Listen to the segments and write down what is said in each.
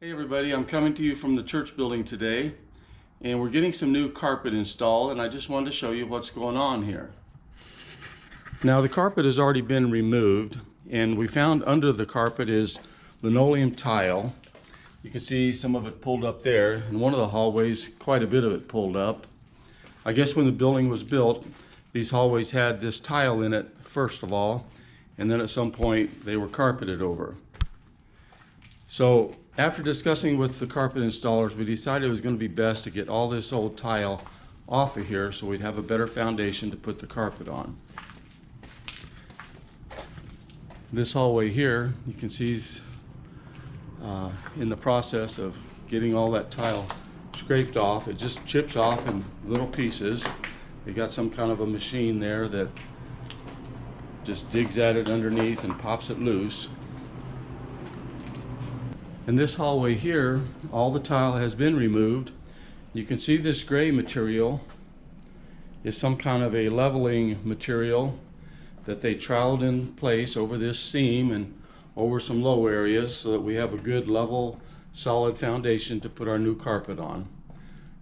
Hey everybody, I'm coming to you from the church building today, and we're getting some new carpet installed, and I just wanted to show you what's going on here. Now the carpet has already been removed, and we found under the carpet is linoleum tile. You can see some of it pulled up there. In one of the hallways, quite a bit of it pulled up. I guess when the building was built, these hallways had this tile in it first of all, and then at some point they were carpeted over. So after discussing with the carpet installers, we decided it was going to be best to get all this old tile off of here so we'd have a better foundation to put the carpet on. This hallway here, you can see is in the process of getting all that tile scraped off. It just chips off in little pieces. They got some kind of a machine there that just digs at it underneath and pops it loose. In this hallway here, all the tile has been removed. You can see this gray material is some kind of a leveling material that they troweled in place over this seam and over some low areas so that we have a good level, solid foundation to put our new carpet on.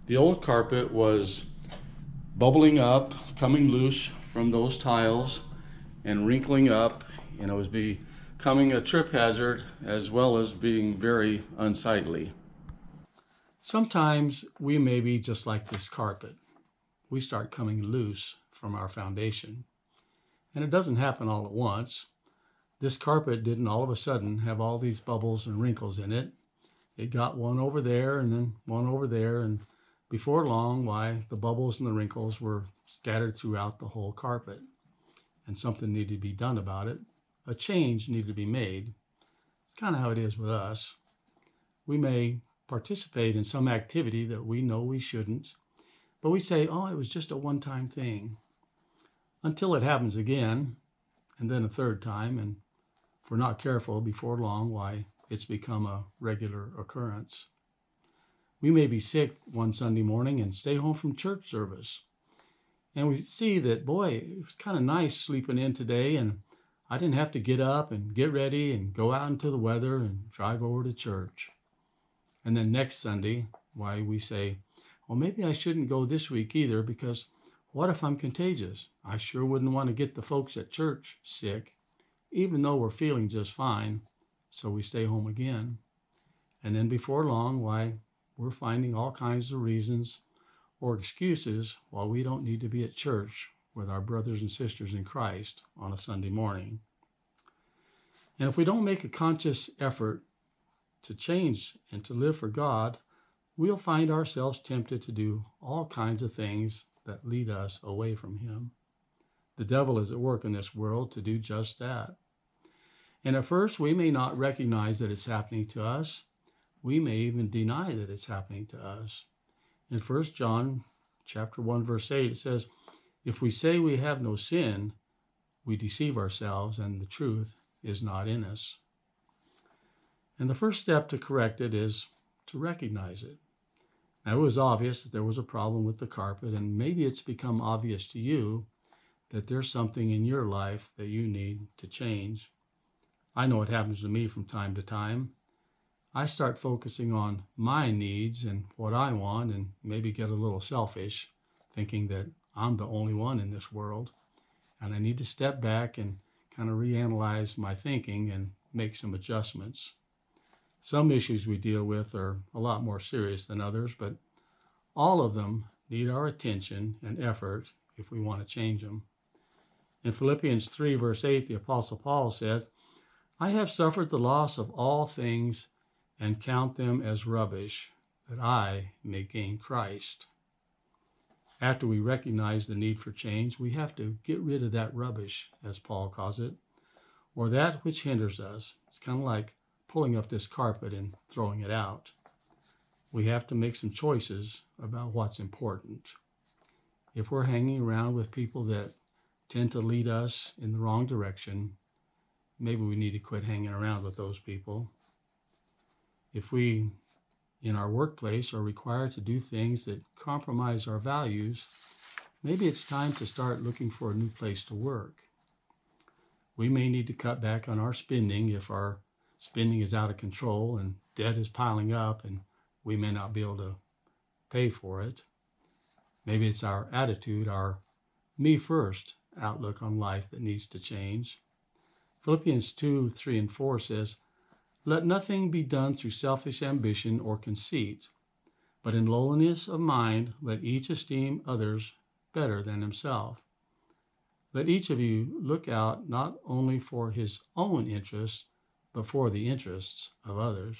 The old carpet was bubbling up, coming loose from those tiles and wrinkling up, and it was becoming a trip hazard as well as being very unsightly. Sometimes we may be just like this carpet. We start coming loose from our foundation. And it doesn't happen all at once. This carpet didn't all of a sudden have all these bubbles and wrinkles in it. It got one over there and then one over there, and before long, the bubbles and the wrinkles were scattered throughout the whole carpet. And something needed to be done about it. A change needed to be made. It's kind of how it is with us. We may participate in some activity that we know we shouldn't, but we say, oh, it was just a one-time thing, until it happens again, and then a third time, and if we're not careful, before long, it's become a regular occurrence. We may be sick one Sunday morning and stay home from church service, and we see that, boy, it was kind of nice sleeping in today, and I didn't have to get up and get ready and go out into the weather and drive over to church. And then next Sunday, we say, well, maybe I shouldn't go this week either, because what if I'm contagious? I sure wouldn't want to get the folks at church sick, even though we're feeling just fine. So we stay home again. And then before long, we're finding all kinds of reasons or excuses why we don't need to be at church with our brothers and sisters in Christ on a Sunday morning. And if we don't make a conscious effort to change and to live for God, we'll find ourselves tempted to do all kinds of things that lead us away from Him. The devil is at work in this world to do just that. And at first, we may not recognize that it's happening to us. We may even deny that it's happening to us. In 1 John chapter 1, verse 8, it says, if we say we have no sin, we deceive ourselves and the truth is not in us. And the first step to correct it is to recognize it. Now, it was obvious that there was a problem with the carpet, and maybe it's become obvious to you that there's something in your life that you need to change. I know it happens to me from time to time. I start focusing on my needs and what I want and maybe get a little selfish, thinking that I'm the only one in this world, and I need to step back and kind of reanalyze my thinking and make some adjustments. Some issues we deal with are a lot more serious than others, but all of them need our attention and effort if we want to change them. In Philippians 3, verse 8, the Apostle Paul said, I have suffered the loss of all things and count them as rubbish, that I may gain Christ. After we recognize the need for change, we have to get rid of that rubbish, as Paul calls it, or that which hinders us. It's kind of like pulling up this carpet and throwing it out. We have to make some choices about what's important. If we're hanging around with people that tend to lead us in the wrong direction, maybe we need to quit hanging around with those people. If we, in our workplace, are required to do things that compromise our values, maybe it's time to start looking for a new place to work. We may need to cut back on our spending if our spending is out of control and debt is piling up and we may not be able to pay for it. Maybe it's our attitude, our me first outlook on life that needs to change. Philippians 2:3-4 says, "Let nothing be done through selfish ambition or conceit, but in lowliness of mind let each esteem others better than himself. Let each of you look out not only for his own interests, but for the interests of others."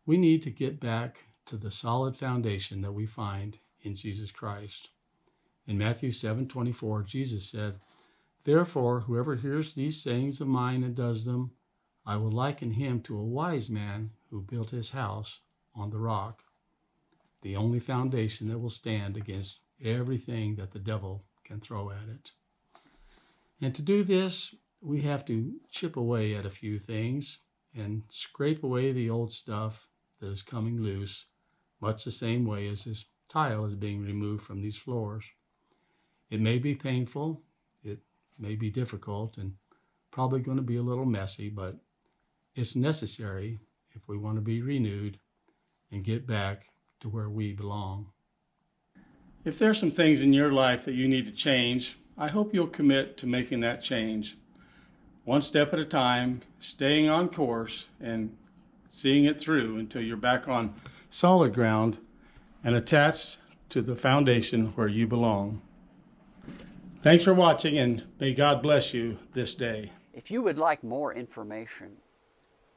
We need to get back to the solid foundation that we find in Jesus Christ. In Matthew 7:24, Jesus said, "Therefore, whoever hears these sayings of mine and does them, I will liken him to a wise man who built his house on the rock," the only foundation that will stand against everything that the devil can throw at it. And to do this, we have to chip away at a few things and scrape away the old stuff that is coming loose, much the same way as this tile is being removed from these floors. It may be painful, it may be difficult, and probably going to be a little messy, but it's necessary if we want to be renewed and get back to where we belong. If there's some things in your life that you need to change, I hope you'll commit to making that change. One step at a time, staying on course and seeing it through until you're back on solid ground and attached to the foundation where you belong. Thanks for watching, and may God bless you this day. If you would like more information,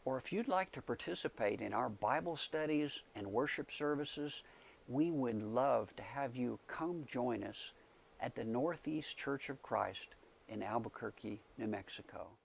or if you'd like to participate in our Bible studies and worship services, we would love to have you come join us at the Northeast Church of Christ in Albuquerque, New Mexico.